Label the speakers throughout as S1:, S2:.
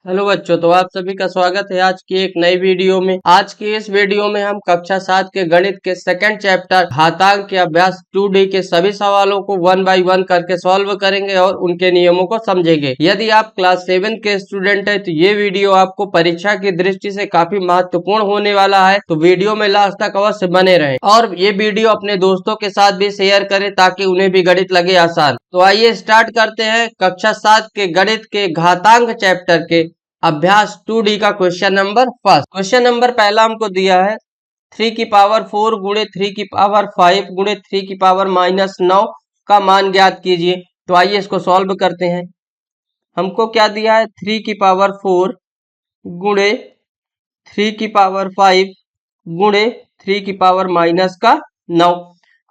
S1: Hello बच्चों, तो आप सभी का स्वागत है आज की एक नई वीडियो में। आज की इस वीडियो में हम कक्षा 7 के गणित के सेकंड चैप्टर घातांक के अभ्यास 2D के सभी सवालों को 1 बाय 1 करके सॉल्व करेंगे और उनके नियमों को समझेंगे। यदि आप क्लास 7 के स्टूडेंट है तो ये वीडियो आपको परीक्षा की दृष्टि से काफी महत्वपूर्ण होने वाला है, तो वीडियो में लास्ट तक अवश्य बने रहें और ये वीडियो अपने दोस्तों के साथ भी शेयर करें ताकि उन्हें भी गणित लगे आसान। तो आइए स्टार्ट करते हैं कक्षा 7 के गणित के घातांक चैप्टर के अभ्यास 2D का question number first. Question number पहला हमको दिया है 3 की पावर 4 गुणे 3 की पावर 5 गुणे 3 की पावर -9 का मान ज्ञात कीजिए। तो आइए इसको सॉल्व करते हैं। हमको क्या दिया है 3 की पावर 4 गुणे 3 की पावर 5 गुणे 3 की पावर -9।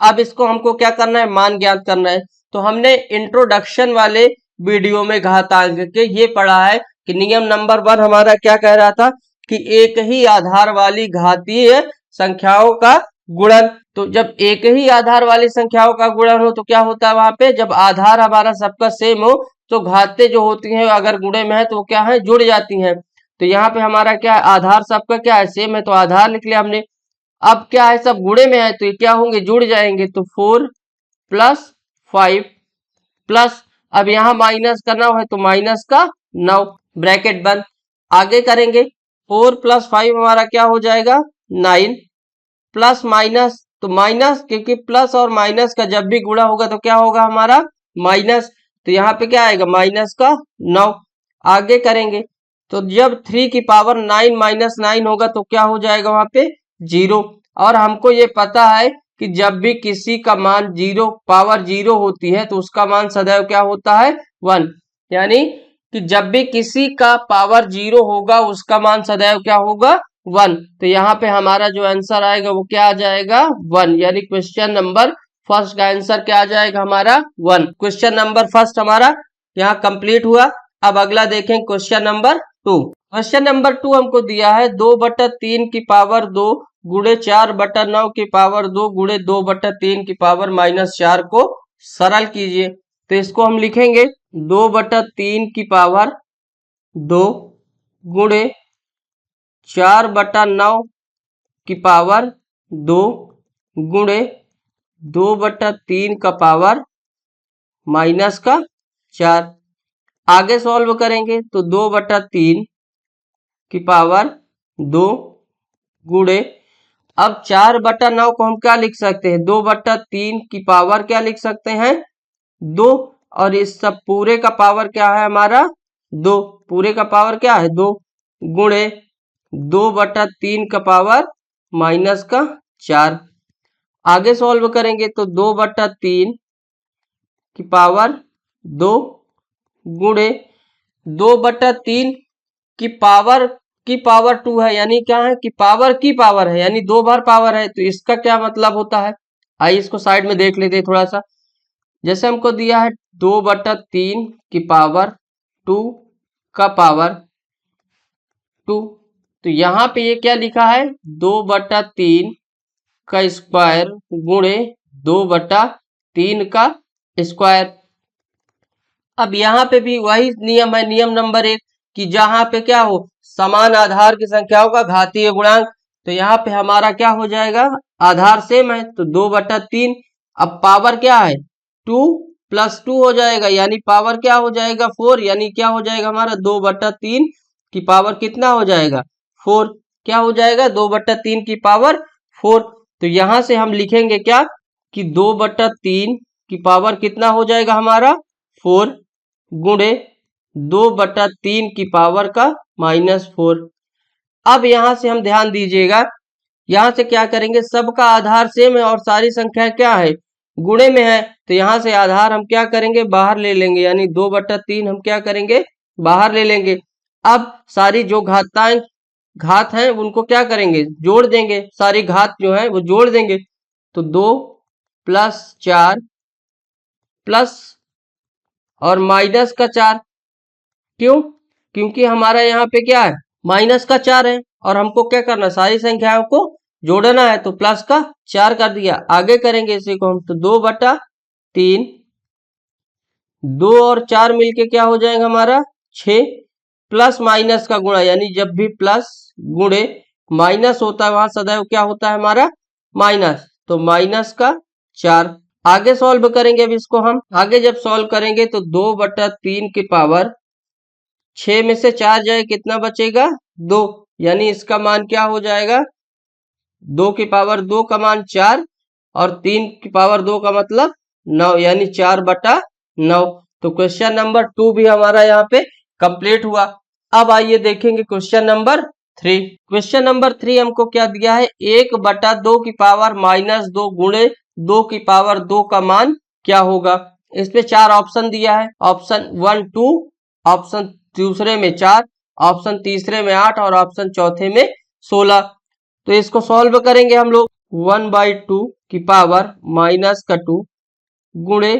S1: अब इसको हमको क्या करना है, मान ज्ञात करना है। तो हमने इंट्रोडक्शन वाले वीडियो में घातांक के ये पढ़ा है कि नियम नंबर 1 हमारा क्या कह रहा था कि एक ही आधार वाली घातीय संख्याओं का गुणन। तो जब एक ही आधार वाली संख्याओं का गुणन हो तो क्या होता है, वहां पे जब आधार हमारा सबका सेम हो तो घातें जो होती हैं अगर गुणे में है तो क्या है, जुड़ जाती हैं। तो यहाँ पे हमारा क्या है, आधार सबका क्या है, सेम है, तो आधार लिख लिया हमने। अब क्या है, सब गुणे में है तो ये क्या होंगे, जुड़ जाएंगे। तो 4 + 5 प्लस, अब यहाँ माइनस का 9 है तो माइनस का 9 ब्रैकेट बंद। आगे करेंगे 4 + 5 हमारा क्या हो जाएगा 9 प्लस माइनस, तो माइनस क्योंकि प्लस और माइनस का जब भी गुणा होगा तो क्या होगा हमारा माइनस, तो यहाँ पे क्या आएगा माइनस का 9। आगे करेंगे तो जब 3 की पावर 9 - 9 होगा तो क्या हो जाएगा वहां पे 0। और हमको ये पता है कि जब भी किसी का मान पावर 0 होती है तो उसका मान सदैव क्या होता है 1। यानी कि जब भी किसी का पावर 0 होगा उसका मान सदैव क्या होगा 1। तो यहाँ पे हमारा जो आंसर आएगा वो क्या आ जाएगा 1। यानी क्वेश्चन नंबर फर्स्ट का आंसर क्या आ जाएगा हमारा 1। क्वेश्चन नंबर फर्स्ट हमारा यहाँ कंप्लीट हुआ। अब अगला देखें क्वेश्चन नंबर 2। क्वेश्चन नंबर 2 हमको दिया है 2/3 की पावर 2 गुणे 4/9 की पावर 2 गुणे 2/3 की पावर -4 को सरल कीजिए। तो इसको हम लिखेंगे 2/3 की पावर 2 गुणे 4/9 की पावर 2 गुणे 2/3 का पावर -4। आगे सॉल्व करेंगे तो 2/3 की पावर 2 गुणे, अब 4/9 को हम क्या लिख सकते हैं, 2/3 की पावर क्या लिख सकते हैं 2, और इस सब पूरे का पावर क्या है हमारा 2, पूरे का पावर क्या है 2 गुणे 2/3 का पावर -4। आगे सॉल्व करेंगे तो 2/3 की पावर 2 गुणे 2/3 की पावर 2 है, यानी क्या है कि पावर की पावर है, यानी 2 बार पावर है। तो इसका क्या मतलब होता है, आइए इसको साइड में देख लेते हैं थोड़ा सा। जैसे हमको दिया है 2/3 की पावर 2 का पावर 2, तो यहाँ पे ये क्या लिखा है 2/3 का स्क्वायर गुणे 2/3 का स्क्वायर। अब यहाँ पे भी वही नियम है, नियम नंबर 1 कि जहां पे क्या हो समान आधार की संख्याओं का घातीय गुणांक। तो यहाँ पे हमारा क्या हो जाएगा, आधार सेम है तो 2/3, अब पावर क्या है 2 + 2 हो जाएगा, यानी पावर क्या हो जाएगा 4, यानी क्या हो जाएगा हमारा 2/3 की पावर कितना हो जाएगा 4, क्या हो जाएगा 2/3 की पावर 4। तो यहां से हम लिखेंगे क्या कि 2/3 की पावर कितना हो जाएगा हमारा 4 गुणे 2/3 की पावर का -4। अब यहां से हम ध्यान दीजिएगा, यहां से क्या करेंगे, सबका आधार सेम है और सारी संख्या क्या है गुणे में है, तो यहां से आधार हम क्या करेंगे बाहर ले लेंगे, यानी 2/3 हम क्या करेंगे बाहर ले लेंगे। अब सारी जो घात हैं उनको क्या करेंगे जोड़ देंगे, सारी घात जो है वो जोड़ देंगे। तो 2 + 4 प्लस और -4, क्यों, क्योंकि हमारा यहाँ पे क्या है -4 है और हमको क्या करना सारी संख्याओं को जोड़ना है, तो +4 कर दिया। आगे करेंगे इसी को हम, तो 2/3, 2 और 4 मिलके क्या हो जाएगा हमारा 6 प्लस माइनस का गुणा, यानी जब भी प्लस गुणे माइनस होता है वहां सदैव क्या होता है हमारा माइनस, तो माइनस का 4। आगे सॉल्व करेंगे, अब इसको हम आगे जब सॉल्व करेंगे तो 2/3 की पावर 6 में से 4 जाए कितना बचेगा 2, यानी इसका मान क्या हो जाएगा 2 की पावर 2 का मान 4 और 3 की पावर 2 का मतलब 9, यानी 4/9। तो क्वेश्चन नंबर 2 भी हमारा यहाँ पे कंप्लीट हुआ। अब आइए देखेंगे क्वेश्चन नंबर 3। क्वेश्चन नंबर 3 हमको क्या दिया है, 1/2 की पावर -2 गुणे 2 की पावर 2 का मान क्या होगा। इसमें 4 ऑप्शन दिया है, ऑप्शन 1 2, ऑप्शन दूसरे में 4, ऑप्शन तीसरे में 8 और ऑप्शन चौथे में 16। तो इसको सॉल्व करेंगे हम लोग। 1/2 की पावर -2 गुणे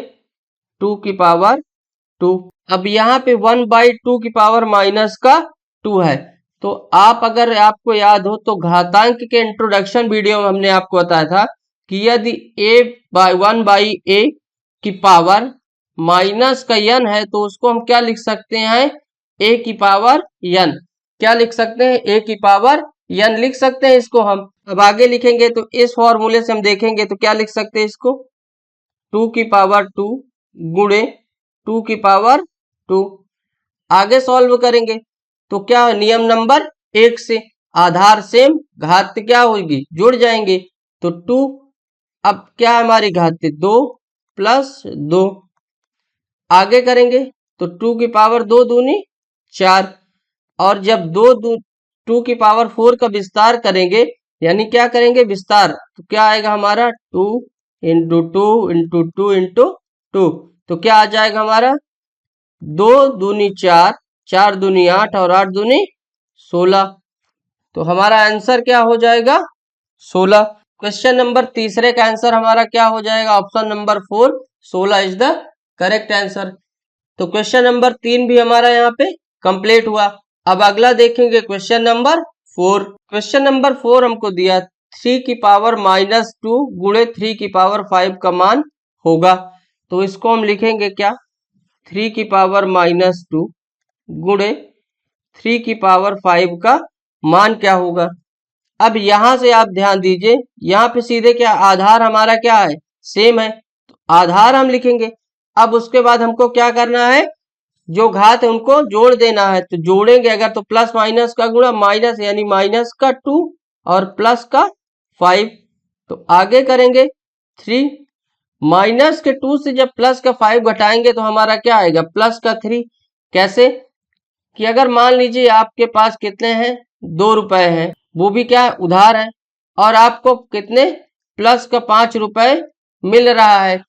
S1: 2 की पावर 2। अब यहाँ पे 1/2 की पावर -2 है, तो आप अगर आपको याद हो तो घातांक के इंट्रोडक्शन वीडियो में हमने आपको बताया था कि यदि a/1/a की पावर माइनस का n है तो उसको हम क्या लिख सकते हैं, a की पावर n। क्या लिख सकते हैं, a की पावर n लिख सकते हैं इसको हम। अब आगे लिखेंगे तो इस फॉर्मूले से हम देखेंगे तो क्या लिख सकते हैं इसको, 2 की पावर 2 गुणे 2 की पावर 2। आगे सॉल्व करेंगे तो क्या नियम नंबर 1 से आधार सेम घात क्या होगी जुड़ जाएंगे, तो 2 अब क्या हमारी घात 2 + 2। आगे करेंगे तो 2 की पावर 2 दूनी 4, और जब 2 की पावर 4 का विस्तार करेंगे, यानी क्या करेंगे विस्तार, तो क्या आएगा हमारा 2 × 2 × 2 × 2, तो क्या आ जाएगा हमारा 2 दूनी 4, 4 दूनी 8 और 8 दूनी 16। तो हमारा आंसर क्या हो जाएगा 16। क्वेश्चन नंबर तीसरे का आंसर हमारा क्या हो जाएगा, option number 4, 16 is the correct answer. तो क्वेश्चन नंबर 3 भी हमारा यहाँ पे कंप्लीट हुआ। अब अगला देखेंगे क्वेश्चन नंबर 4। क्वेश्चन नंबर 4 हमको दिया 3 की पावर -2 गुणे 3 की पावर 5 का मान होगा। तो इसको हम लिखेंगे क्या, 3 की पावर -2 गुणे 3 की पावर 5 का मान क्या होगा। अब यहां से आप ध्यान दीजिए, यहाँ पे सीधे क्या आधार हमारा क्या है सेम है, तो आधार हम लिखेंगे। अब उसके बाद हमको क्या करना है, जो घात है उनको जोड़ देना है, तो जोड़ेंगे अगर तो प्लस माइनस का गुणा माइनस, यानी माइनस का 2 और प्लस का 5। तो आगे करेंगे 3 माइनस के 2 से जब प्लस का 5 घटाएंगे तो हमारा क्या आएगा प्लस का 3। कैसे कि अगर मान लीजिए आपके पास कितने हैं 2 रुपए हैं, वो भी क्या है उधार है, और आपको कितने प्लस का 5 रुपए मिल रहा है।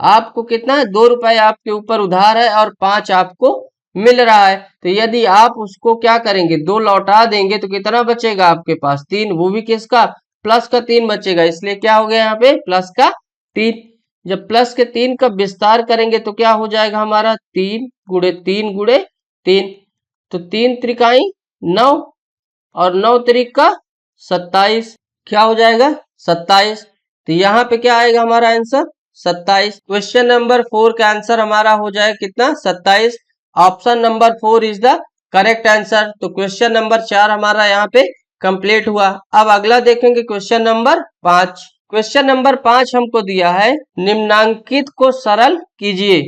S1: आपको कितना है 2 रुपए आपके ऊपर उधार है और 5 आपको मिल रहा है, तो यदि आप उसको क्या करेंगे 2 लौटा देंगे तो कितना बचेगा आपके पास 3, वो भी किसका प्लस का 3 बचेगा, इसलिए क्या हो गया यहाँ पे प्लस का 3। जब प्लस के 3 का विस्तार करेंगे तो क्या हो जाएगा हमारा 3 × 3 × 3, तो 3 त्रिकाई 9 और 9 त्रिक का 27, क्या हो जाएगा 27। तो यहाँ पे क्या आएगा हमारा आंसर 27। क्वेश्चन नंबर 4 का आंसर हमारा हो जाएगा कितना 27। Option number 4 is the correct answer. तो क्वेश्चन नंबर 4 हमारा यहाँ पे कंप्लीट हुआ। अब अगला देखेंगे क्वेश्चन नंबर 5। क्वेश्चन नंबर 5 हमको दिया है निम्नांकित को सरल कीजिए,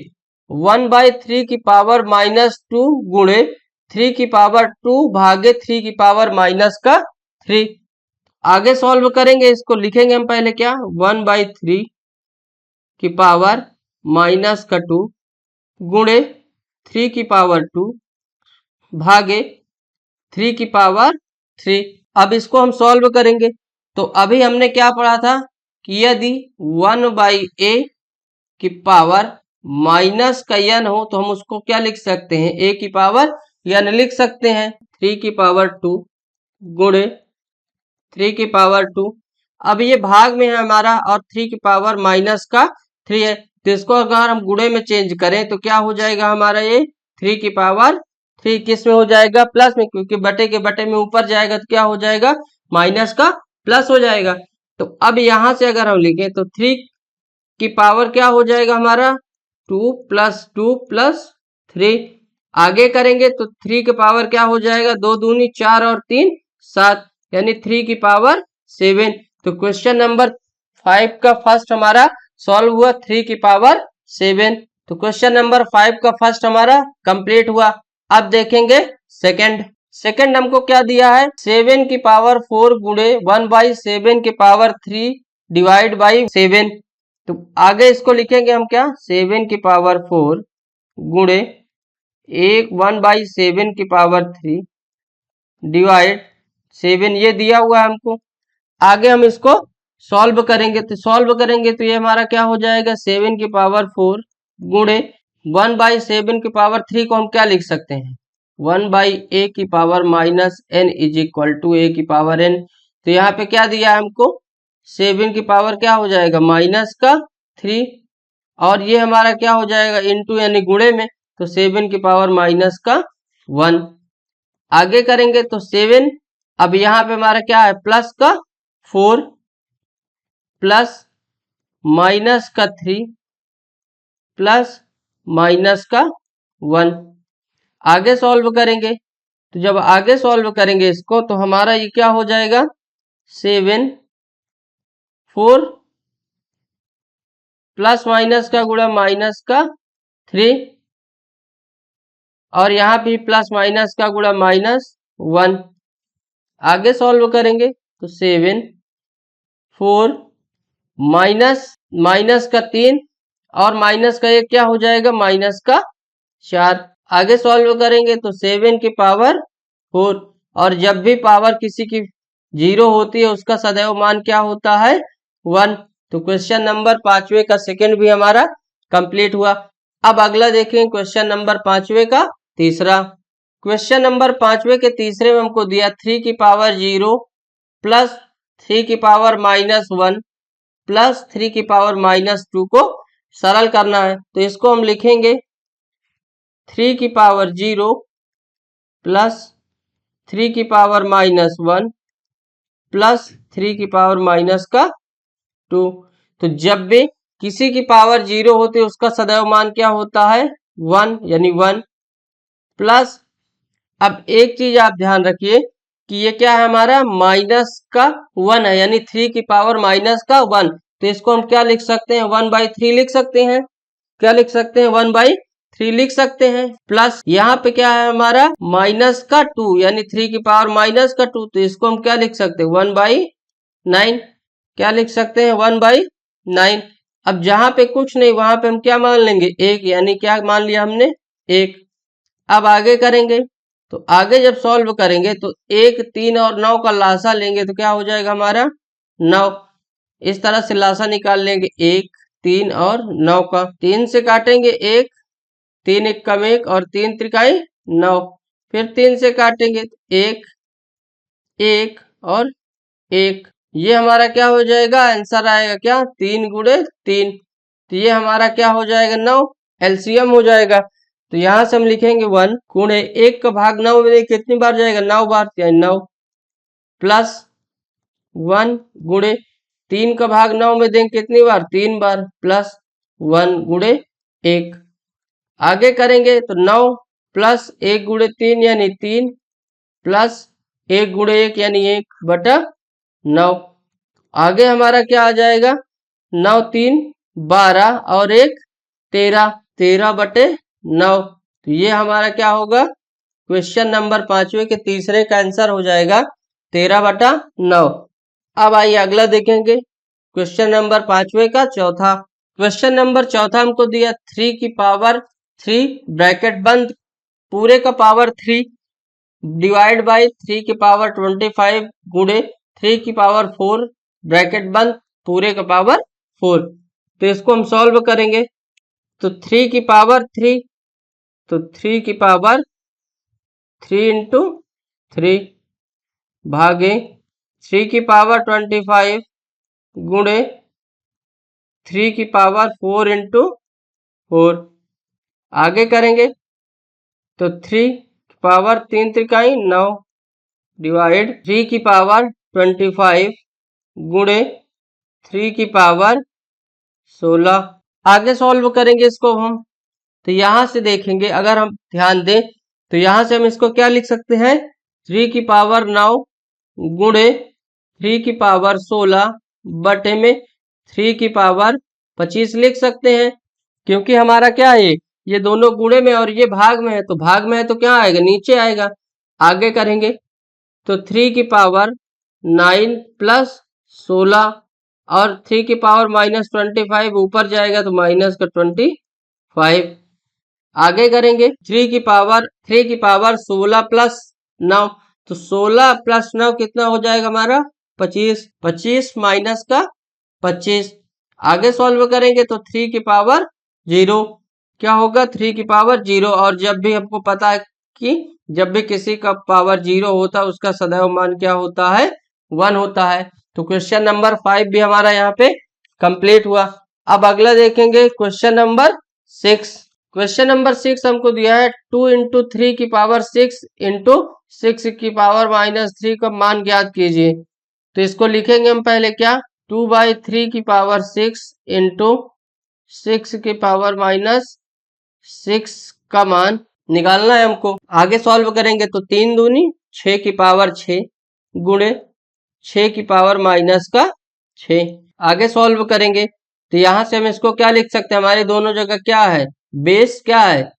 S1: 1/3 की पावर -2 गुणे 3 की पावर 2 भागे 3 की पावर -3। आगे सॉल्व करेंगे, इसको लिखेंगे हम पहले क्या 1/3 की पावर -2 गुणे 3 की पावर 2 भागे 3 की पावर 3। अब इसको हम सॉल्व करेंगे, तो अभी हमने क्या पढ़ा था कि यदि 1/a की पावर माइनस का n हो तो हम उसको क्या लिख सकते हैं a की पावर n लिख सकते हैं। 3 की पावर 2 गुणे 3 की पावर 2, अब ये भाग में है हमारा और 3 की पावर -3 है, तो इसको अगर हम गुणे में चेंज करें तो क्या हो जाएगा हमारा ये 3 की पावर 3 किस में हो जाएगा प्लस में, क्योंकि बटे के बटे में ऊपर जाएगा तो क्या हो जाएगा माइनस का प्लस हो जाएगा। तो अब यहां से अगर हम लिखें तो 3 की पावर क्या हो जाएगा हमारा 2 + 2 + 3, आगे करेंगे तो 3 की पावर क्या हो जाएगा, 2 दूनी 4 और 3 7, यानी 3 की पावर 7। तो क्वेश्चन नंबर 5 का फर्स्ट हमारा सॉल्व हुआ 3 की पावर 7। तो क्वेश्चन नंबर 5 का फर्स्ट हमारा कंप्लीट हुआ। अब देखेंगे सेकंड। सेकंड हमको क्या दिया है, 7 की पावर 4 गुणे 1/7 की पावर 3 डिवाइड बाई 7। तो आगे इसको लिखेंगे हम क्या, 7 की पावर 4 गुणे 1/7 की पावर 3 डिवाइड 7, ये दिया हुआ है हमको। आगे हम इसको सॉल्व करेंगे, तो ये हमारा क्या हो जाएगा, 7 की पावर 4 गुणे 1/7 की पावर 3 को हम क्या लिख सकते हैं, 1/a की power minus n is equal to a की पावर n। तो यहाँ पे क्या दिया है हमको, 7 की पावर क्या हो जाएगा माइनस का 3, और ये हमारा क्या हो जाएगा इंटू यानी गुणे में, तो 7 की पावर माइनस का 1। आगे करेंगे तो 7, अब यहाँ पे हमारा क्या है प्लस का 4 प्लस माइनस का 3 प्लस माइनस का 1। आगे सॉल्व करेंगे, तो जब आगे सॉल्व करेंगे इसको तो हमारा ये क्या हो जाएगा, 7 4 प्लस माइनस का गुणा माइनस का 3, और यहाँ भी प्लस माइनस का गुणा माइनस 1। आगे सॉल्व करेंगे तो 7 4 माइनस का 3 और माइनस का 1 क्या हो जाएगा माइनस का 4। आगे सॉल्व करेंगे तो 7 की पावर 4, और जब भी पावर किसी की 0 होती है उसका सदैव मान क्या होता है 1। तो क्वेश्चन नंबर 5वें का सेकंड भी हमारा कंप्लीट हुआ। अब अगला देखें क्वेश्चन नंबर 5वें का तीसरा। क्वेश्चन नंबर 5वें के तीसरे में हमको दिया 3 की पावर 0 प्लस 3 की पावर माइनस 1 प्लस 3 की पावर माइनस 2 को सरल करना है। तो इसको हम लिखेंगे 3 की पावर 0 प्लस 3 की पावर माइनस 1 प्लस 3 की पावर माइनस का 2। तो जब भी किसी की पावर 0 होती है उसका सदैव मान क्या होता है 1, यानी 1 प्लस, अब एक चीज आप ध्यान रखिए कि ये क्या है हमारा माइनस का 1 है, यानी 3 की पावर माइनस का 1। तो इसको हम क्या लिख सकते हैं 1/3 लिख सकते हैं, क्या लिख सकते हैं 1/3 लिख सकते हैं। प्लस यहाँ पे क्या है हमारा माइनस का 2, यानी 3 की पावर माइनस का 2, तो इसको हम क्या लिख सकते हैं 1/9, क्या लिख सकते हैं 1/9। अब जहां पे कुछ नहीं वहां पे हम क्या मान लेंगे 1, यानी क्या मान लिया हमने 1। अब आगे करेंगे, तो आगे जब सॉल्व करेंगे तो 1 3 और 9 का लासा लेंगे तो क्या हो जाएगा हमारा 9। इस तरह से लासा निकाल लेंगे 1 3 और 9 का, 3 से काटेंगे 1, 3 1 कम 1 और 3 त्रिकाई 9, फिर 3 से काटेंगे 1 1 और 1, ये हमारा क्या हो जाएगा आंसर आएगा क्या 3 गुणे 3। तो ये हमारा क्या हो जाएगा 9, एलसीएम हो जाएगा। तो यहां से हम लिखेंगे 1 गुणे 1 का भाग 9 में कितनी बार जाएगा 9 बार, यानी 9 प्लस 1 गुणे 3 का भाग 9 में देंगे कितनी बार 3 बार, प्लस 1 गुणे 1। आगे करेंगे तो 9 प्लस 1 गुणे 3 यानी 3 प्लस 1 गुणे 1 यानी 1/9। आगे हमारा क्या आ जाएगा 9 3 12 और 1 13, 13/9। तो ये हमारा क्या होगा क्वेश्चन नंबर 5वें के तीसरे का आंसर हो जाएगा 13/9। अब आइए अगला देखेंगे क्वेश्चन नंबर 5वें का चौथा। क्वेश्चन नंबर चौथा हमको दिया 3 की पावर 3 ब्रैकेट बंद पूरे का पावर 3 डिवाइड बाई 3 की पावर 25 गुणे 3 की पावर 4 ब्रैकेट बंद पूरे का पावर 4। तो इसको हम सॉल्व करेंगे, तो 3 की पावर 3, तो 3 की पावर 3 इंटू 3 भागे 3 की पावर 25 गुणे 3 की पावर 4 इंटू 4। आगे करेंगे तो 3 की पावर 3 त्रिकाई 9 डिवाइड 3 की पावर 25 गुणे 3 की पावर 16। आगे सॉल्व करेंगे इसको हम, तो यहाँ से देखेंगे, अगर हम ध्यान दें तो यहाँ से हम इसको क्या लिख सकते हैं, 3 की पावर 9 गुणे 3 की पावर 16 बटे में 3 की पावर 25 लिख सकते हैं। क्योंकि हमारा क्या है, ये दोनों गुणे में और ये भाग में है, तो भाग में है तो क्या आएगा, नीचे आएगा। आगे करेंगे तो 3 की पावर 9 प्लस 16 और 3 की पावर -25 ऊपर जाएगा तो -25। आगे करेंगे 3 की पावर 16 प्लस 9, तो 16 प्लस 9 कितना हो जाएगा हमारा 25, 25 माइनस का 25। आगे सॉल्व करेंगे तो 3 की पावर 0 क्या होगा, 3 की पावर 0। और जब भी हमको पता है कि जब भी किसी का पावर 0 होता है उसका सदैव मान क्या होता है, 1 होता है। तो क्वेश्चन नंबर 5 भी हमारा यहाँ पे कंप्लीट हुआ। अब अगला देखेंगे क्वेश्चन नंबर 6। क्वेश्चन नंबर 6 हमको दिया है 2 इंटू 3 की पावर 6 इंटू 6 की पावर -3 का मान ज्ञात कीजिए। तो इसको लिखेंगे हम पहले क्या, 2/3 की पावर 6 इंटू 6 की पावर -6 का मान निकालना है हमको। आगे सॉल्व करेंगे तो 3 दूनी 6 की पावर 6 गुणे 6 की पावर -6। आगे सॉल्व करेंगे तो यहाँ से हम इसको क्या लिख सकते हैं, हमारे दोनों जगह क्या है, बेस क्या है,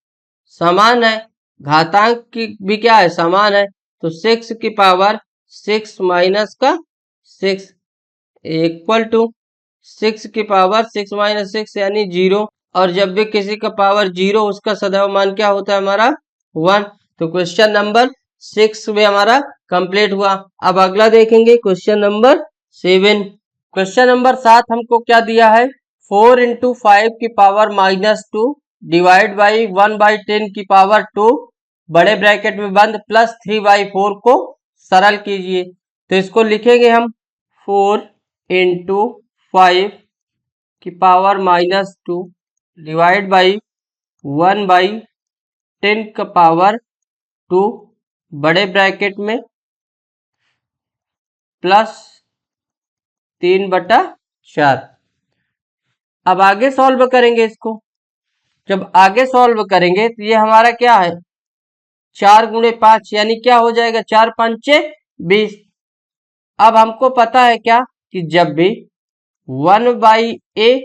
S1: समान है, घातांक की भी क्या है, समान है। तो 6 की पावर 6 माइनस का 6 इक्वल टू 6 की पावर 6 माइनस 6 यानी 0। और जब भी किसी का पावर 0 उसका सदैव मान क्या होता है हमारा 1। तो क्वेश्चन नंबर 6 में हमारा कंप्लीट हुआ। अब अगला देखेंगे क्वेश्चन नंबर 7। क्वेश्चन नंबर 7 हमको क्या दिया है, 4 इंटू 5 की पावर -2 डिवाइड बाई 1/10 की पावर 2 बड़े ब्रैकेट में बंद प्लस 3/4 को सरल कीजिए। तो इसको लिखेंगे हम 4 इंटू 5 की पावर -2 डिवाइड बाई 1/10 का पावर 2 बड़े ब्रैकेट में प्लस 3/4। अब आगे सॉल्व करेंगे इसको। जब आगे सॉल्व करेंगे तो ये हमारा क्या है, 4 गुणे 5 यानी क्या हो जाएगा, 4 पंचे 20। अब हमको पता है क्या कि जब भी 1/a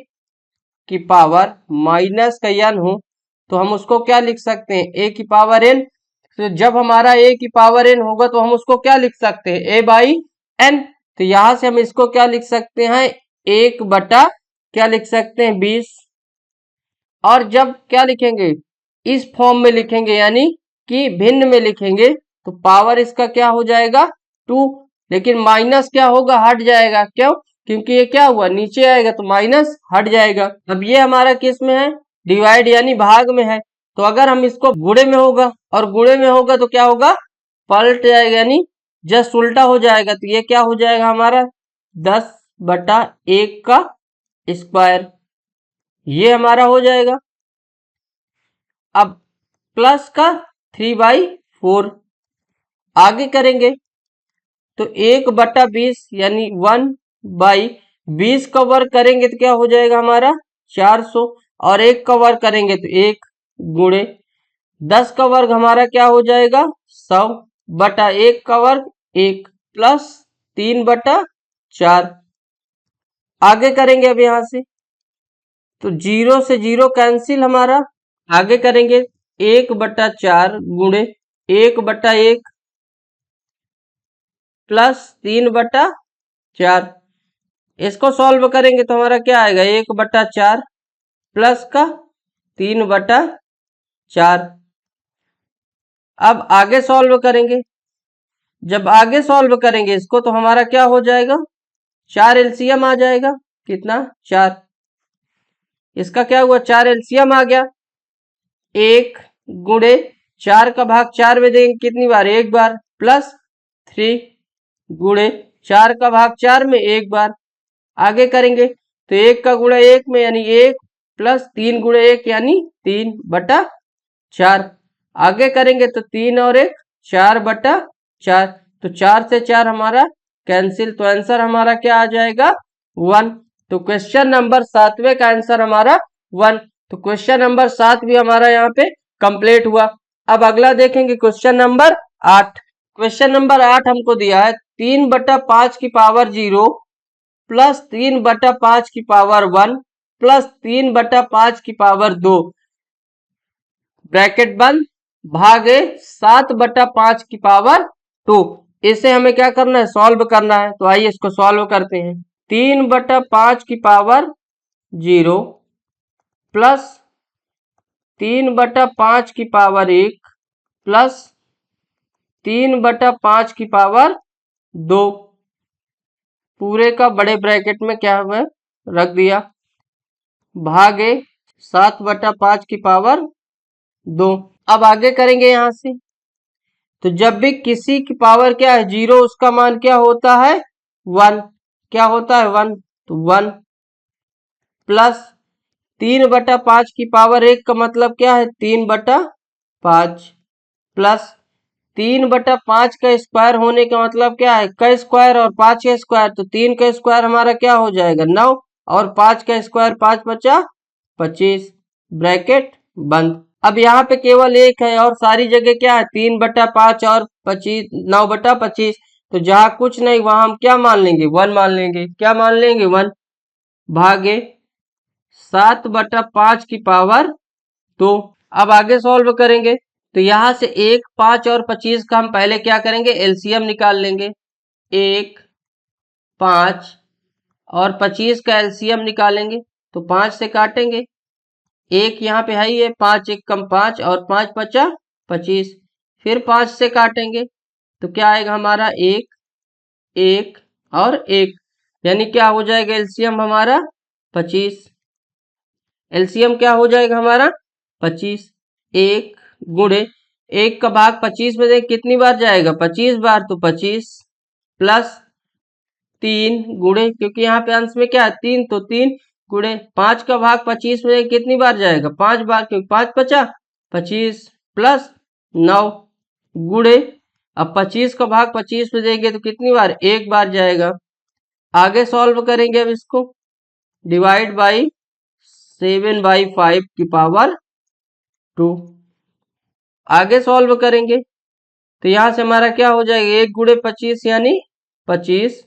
S1: की पावर माइनस का n हो तो हम उसको क्या लिख सकते हैं, a की पावर n। तो जब हमारा a की पावर n होगा तो हम उसको क्या लिख सकते हैं, a/n। तो यहां से हम इसको क्या लिख सकते हैं, 1 बटा क्या लिख सकते हैं 20। और जब क्या लिखेंगे, इस फॉर्म में लिखेंगे यानी कि भिन्न में लिखेंगे तो पावर इसका क्या हो जाएगा 2। लेकिन माइनस क्या होगा, हट जाएगा। क्यों, क्योंकि ये क्या हुआ, नीचे आएगा तो माइनस हट जाएगा। अब ये हमारा किस में है, डिवाइड यानी भाग में है। तो अगर हम इसको गुणे में होगा और गुणे में होगा तो क्या होगा, पलट जाएगा यानी जस्ट उल्टा हो जाएगा। तो ये क्या हो जाएगा हमारा 10/1 का स्क्वायर, ये हमारा हो जाएगा। अब प्लस का 3/4 आगे करेंगे तो 1/20 यानी 1/20 का वर्ग करेंगे तो क्या हो जाएगा हमारा 400। और 1 का वर्ग करेंगे तो 1 गुणे 10 का वर्ग हमारा क्या हो जाएगा 100 बटा 1 का वर्ग 1 प्लस 3/4। आगे करेंगे अब यहां से तो 0 से 0 कैंसिल हमारा। आगे करेंगे 1/4 गुणे 1/1 प्लस 3/4। इसको सॉल्व करेंगे तो हमारा क्या आएगा, 1/4 प्लस का 3/4। अब आगे सॉल्व करेंगे, जब आगे सॉल्व करेंगे इसको तो हमारा क्या हो जाएगा, 4 एलसीएम आ जाएगा, कितना 4। इसका क्या हुआ, 4 एलसीएम आ गया। 1 गुणे 4 का भाग 4 में देंगे कितनी बार, एक बार, प्लस 3 गुणे 4 का भाग 4 में एक बार। आगे करेंगे तो 1 का गुणा 1 में यानी 1 प्लस 3 गुणे 1 यानी 3/4। आगे करेंगे तो 3 और 1 4/4। तो 4 से 4 हमारा कैंसिल, तो आंसर हमारा क्या आ जाएगा 1। तो क्वेश्चन नंबर 7वें का आंसर हमारा 1। तो क्वेश्चन नंबर 7 भी हमारा यहाँ पे कंप्लीट हुआ। अब अगला देखेंगे क्वेश्चन नंबर 8। क्वेश्चन नंबर 8 हमको दिया है 3/5 की पावर 0 प्लस 3/5 की पावर 1 प्लस 3/5 की पावर 2 ब्रैकेट बंद भागे 7/5 की पावर 2। इसे हमें क्या करना है, सॉल्व करना है। तो आइए इसको सॉल्व करते हैं। 3/5 की पावर 0 प्लस 3/5 की पावर 1 प्लस 3/5 की पावर 2 पूरे का बड़े ब्रैकेट में क्या हुआ रख दिया भागे 7/5 की पावर 2। अब आगे करेंगे यहां से। तो जब भी किसी की पावर क्या है 0 उसका मान क्या होता है 1। क्या होता है 1। तो 1 प्लस 3/5 की पावर 1 का मतलब क्या है 3/5 प्लस 3/5 का स्क्वायर होने का मतलब क्या है का स्क्वायर और 5 का स्क्वायर। तो 3 का स्क्वायर हमारा क्या हो जाएगा 9 और 5 का स्क्वायर 5 बचा 25 ब्रैकेट बंद। अब यहाँ पे केवल एक है और सारी जगह क्या है 3/5 और 25 9/25। तो जहां कुछ नहीं वहां हम क्या मान लेंगे 1 मान लेंगे। क्या मान लेंगे 1 भागे 7/5 की पावर 2। अब आगे सॉल्व करेंगे। तो यहां से 1 5 और 25 का हम पहले क्या करेंगे एलसीएम निकाल लेंगे। 1 5 और 25 का एलसीएम निकालेंगे तो 5 से काटेंगे। एक यहाँ पे है ही है 5 1 कम 5 और 5 बचा 25। फिर 5 से काटेंगे तो क्या आएगा हमारा 1 1 और 1 यानी क्या हो जाएगा एलसीएम हमारा 25। एलसीएम क्या हो जाएगा हमारा 25। 1 गुणे 1 का भाग 25 में देख कितनी बार जाएगा 25 बार। तो 25 प्लस 3 गुणे क्योंकि यहाँ पे अंश में क्या है 3 तो 3 गुणे 5 का भाग 25 में कितनी बार जाएगा 5 बार क्योंकि 5 बचा 25 प्लस 9 गुणे अब 25 का भाग 25 में देंगे तो कितनी बार एक बार जाएगा। आगे सॉल्व करेंगे अब इसको डिवाइड बाई 7/5 की पावर 2। आगे सॉल्व करेंगे तो यहां से हमारा क्या हो जाएगा 1 गुणे 25 यानी 25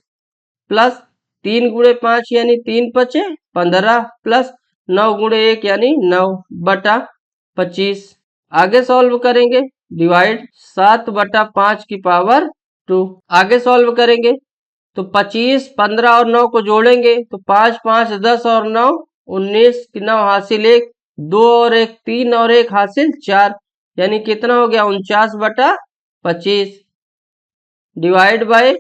S1: प्लस 3 गुणे 5 यानी 3 पचे 15 प्लस 9 गुणे 1 यानी 9/25। आगे सॉल्व करेंगे डिवाइड 7/5 की पावर 2। आगे सॉल्व करेंगे तो 25 15 और 9 को जोड़ेंगे तो 5 5 10 और 9 19 की 9 हासिल 1 2 और 1 3 और 1 हासिल 4 यानी कितना हो गया 49/25 डिवाइड बाय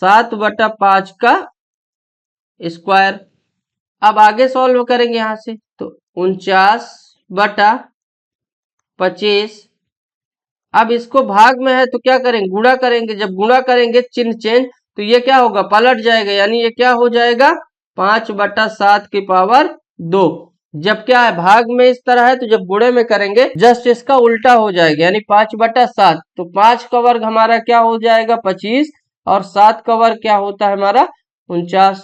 S1: 7/5 का स्क्वायर। अब आगे सॉल्व करेंगे यहां से तो 49/25। अब इसको भाग में है तो क्या करेंगे गुणा करेंगे। जब गुणा करेंगे चिन्ह चेंज तो ये क्या होगा पलट जाएगा यानी ये क्या हो जाएगा 5/7 की पावर 2। जब क्या है भाग में इस तरह है तो जब गुणे में करेंगे जस्ट इसका उल्टा हो जाएगा यानी 5/7। तो 5 का वर्ग हमारा क्या हो जाएगा 25 और 7 का वर्ग क्या होता है हमारा 49।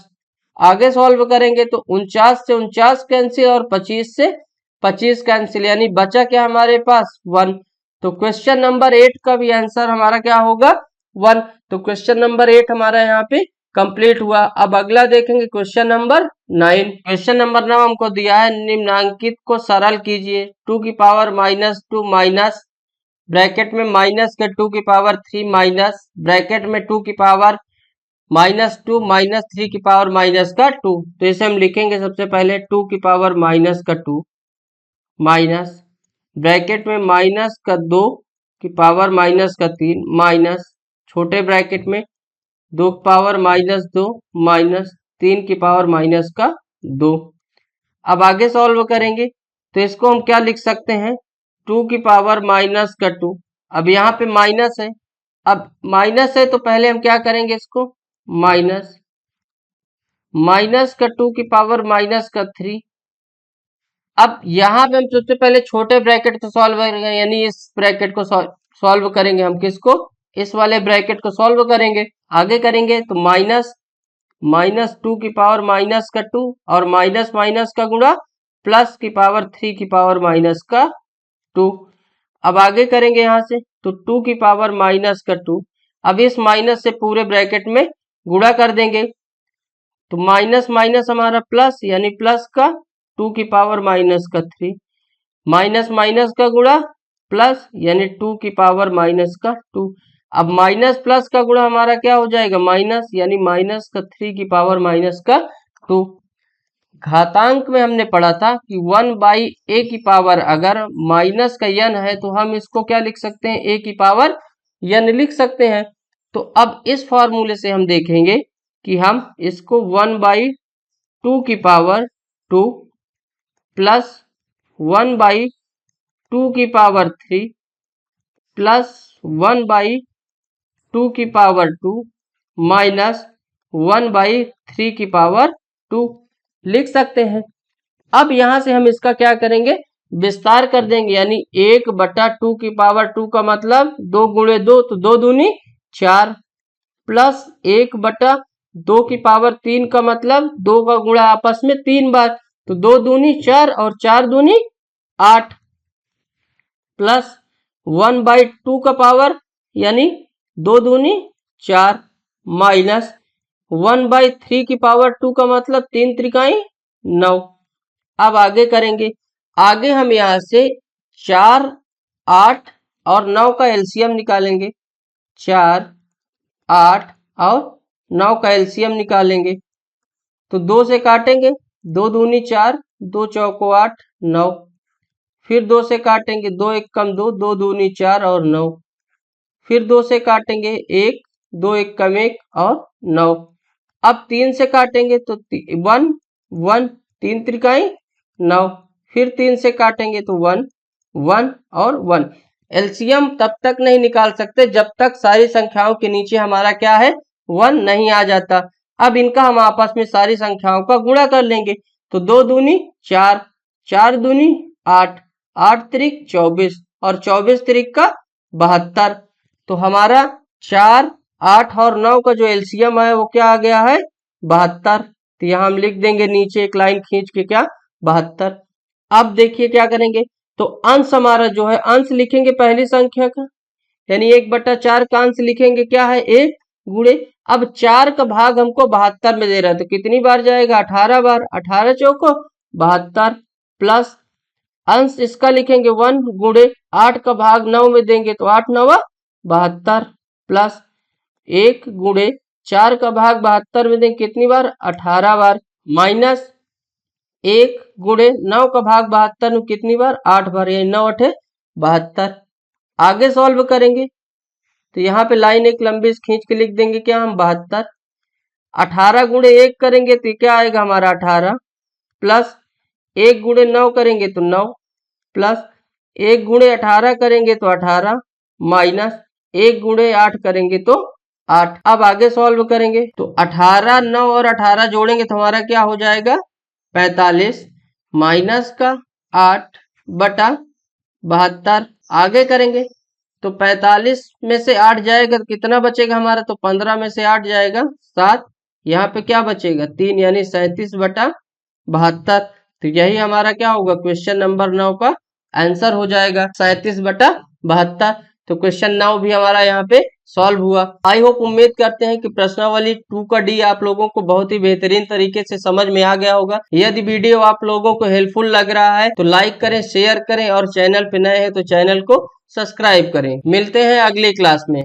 S1: आगे सॉल्व करेंगे तो 49 से 49 कैंसिल और 25 से 25 कैंसिल यानी बचा क्या हमारे पास 1। तो क्वेश्चन नंबर 8 का भी आंसर हमारा क्या होगा 1। तो क्वेश्चन नंबर 8 हमारा यहाँ पे कंप्लीट हुआ। अब अगला देखेंगे क्वेश्चन नंबर 9। क्वेश्चन नंबर 9 हमको दिया है निम्नांकित को सरल कीजिए 2 की पावर -2 माइनस ब्रैकेट में माइनस के 2 की पावर 3 माइनस ब्रैकेट में 2 की पावर -2 -3 की पावर माइनस का 2। तो इसे हम लिखेंगे सबसे पहले 2 की पावर माइनस का 2 माइनस ब्रैकेट में माइनस का 2 की पावर माइनस का 3 माइनस छोटे ब्रैकेट में 2 की पावर -2 माइनस 3 की पावर माइनस का 2। अब आगे सॉल्व करेंगे तो इसको हम क्या लिख सकते हैं 2 की पावर माइनस का 2। अब यहाँ पे माइनस है। अब माइनस है तो पहले हम क्या करेंगे इसको माइनस माइनस का 2 की पावर माइनस का 3। अब यहाँ पे हम सबसे पहले छोटे ब्रैकेट को सॉल्व करेंगे यानी इस ब्रैकेट को सॉल्व करेंगे हम किसको इस वाले ब्रैकेट को सॉल्व करेंगे। आगे करेंगे तो माइनस -2 की पावर माइनस का 2 और माइनस माइनस का गुणा प्लस की पावर 3 की पावर माइनस का 2। अब आगे करेंगे यहाँ से तो 2 की पावर माइनस का 2। अब इस माइनस से पूरे ब्रैकेट में गुणा कर देंगे तो माइनस माइनस हमारा प्लस यानी प्लस का 2 की पावर माइनस का 3, माइनस माइनस का गुणा प्लस यानी 2 की पावर माइनस का 2। अब माइनस प्लस का गुणा हमारा क्या हो जाएगा माइनस यानी माइनस का 3 की पावर माइनस का 2। घातांक में हमने पढ़ा था कि 1/a की पावर अगर माइनस का n है तो हम इसको क्या लिख सकते हैं a की पावर n लिख सकते हैं। तो अब इस फॉर्मूले से हम देखेंगे कि हम इसको 1/2 की पावर 2 प्लस 1/2 की पावर 3 प्लस 1/2 की पावर 2 माइनस 1/3 की पावर 2 लिख सकते हैं। अब यहां से हम इसका क्या करेंगे विस्तार कर देंगे यानी 1/2 की पावर 2 का मतलब 2 गुणे 2 तो 2 दूनी 4 प्लस 1/2 की पावर 3 का मतलब 2 का गुणा आपस में 3 बार तो 2 दूनी 4 और 4 दूनी 8 प्लस 1/2 का पावर यानी 2 दूनी 4 माइनस 1/3 की पावर 2 का मतलब 3 त्रिकाई 9। अब आगे करेंगे आगे हम यहां से 4, 8 और 9 का एलसीएम निकालेंगे 4, 8 और 9 का एलसीएम निकालेंगे तो 2 से काटेंगे 2 दूनी 4 2 चौको 8 9 फिर 2 से काटेंगे 2 एक कम 2 2 दूनी 4 और 9 फिर 2 से काटेंगे 1 2 एक कम 1 और 9। अब 3 से काटेंगे तो 1 1 3 त्रिकाई 9 फिर 3 से काटेंगे तो 1 1 और 1। एलसीएम तब तक नहीं निकाल सकते जब तक सारी संख्याओं के नीचे हमारा क्या है 1 नहीं आ जाता। अब इनका हम आपस में सारी संख्याओं का गुणा कर लेंगे तो 2 दूनी 4 4 दूनी 8 8 त्रिक 24 और 24 त्रिक का 72। तो हमारा 4, 8 और 9 का जो एलसीएम है वो क्या आ गया है 72। तो यहाँ हम लिख देंगे नीचे एक लाइन खींच के क्या 72। अब देखिए क्या करेंगे तो अंश हमारा जो है अंश लिखेंगे पहली संख्या का यानी 1/4 का अंश लिखेंगे क्या है 1 गुणे अब 4 का भाग हमको 72 में दे रहा है तो कितनी बार जाएगा 18 बार 18 चौको 72 प्लस अंश इसका लिखेंगे 1 गुणे 8 का भाग 9 में देंगे तो 8 9 72 प्लस 1 गुणे 4 का भाग 72 में देंगे कितनी बार 18 बार माइनस 1 गुणे 9 का भाग 72 में कितनी बार 8 बार यानी 9 8 72। आगे सॉल्व करेंगे तो यहाँ पे लाइन एक लंबी खींच के लिख देंगे क्या हम 72। 18 गुणे 1 करेंगे तो क्या आएगा हमारा 18 प्लस 1 गुणे 9 करेंगे तो 9 प्लस 1 गुणे 18 करेंगे तो 18 माइनस 1 गुणे 8 करेंगे तो 8। अब आगे सॉल्व करेंगे तो 18 9 और 18 जोड़ेंगे तो हमारा क्या हो जाएगा 45 माइनस का 8/72। आगे करेंगे तो 45 में से 8 जाएगा तो कितना बचेगा हमारा तो 15 में से 8 जाएगा 7 यहाँ पे क्या बचेगा 3 यानी 37/72। तो यही हमारा क्या होगा क्वेश्चन नंबर 9 का आंसर हो जाएगा 37/72। तो क्वेश्चन 9 भी हमारा यहाँ पे सॉल्व हुआ। आई होप उम्मीद करते हैं कि प्रश्नावली 2 का डी आप लोगों को बहुत ही बेहतरीन तरीके से समझ में आ गया होगा। यदि वीडियो आप लोगों को हेल्पफुल लग रहा है तो लाइक करें शेयर करें और चैनल पे नए हैं तो चैनल को सब्सक्राइब करें। मिलते हैं अगली क्लास में।